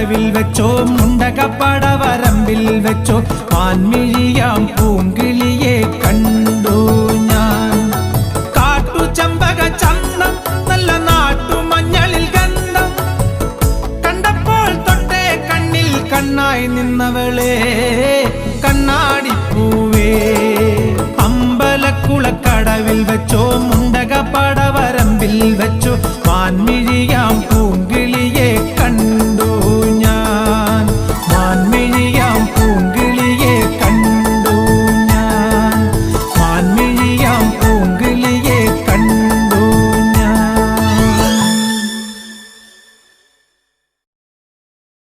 കടവിൽ വെച്ചോ മുണ്ടകപ്പടവരമ്പിൽ വെച്ചോ ആൻമിഴിയാം പൂങ്കിളിയെ കണ്ടു ഞാൻ. കാട്ടു ചെമ്പക ചന്തം നല്ല നാട്ടുമഞ്ഞളിൽ ഗന്ധം കണ്ടപ്പോൾ തൊട്ടേ കണ്ണിൽ കണ്ണായി നിന്നവളെ കണ്ണാടിപ്പൂവേ. അമ്പലക്കുളക്കടവിൽ വെച്ചോ മുണ്ടകപ്പടവരമ്പിൽ വെച്ചോ ആൻമിഴിയാം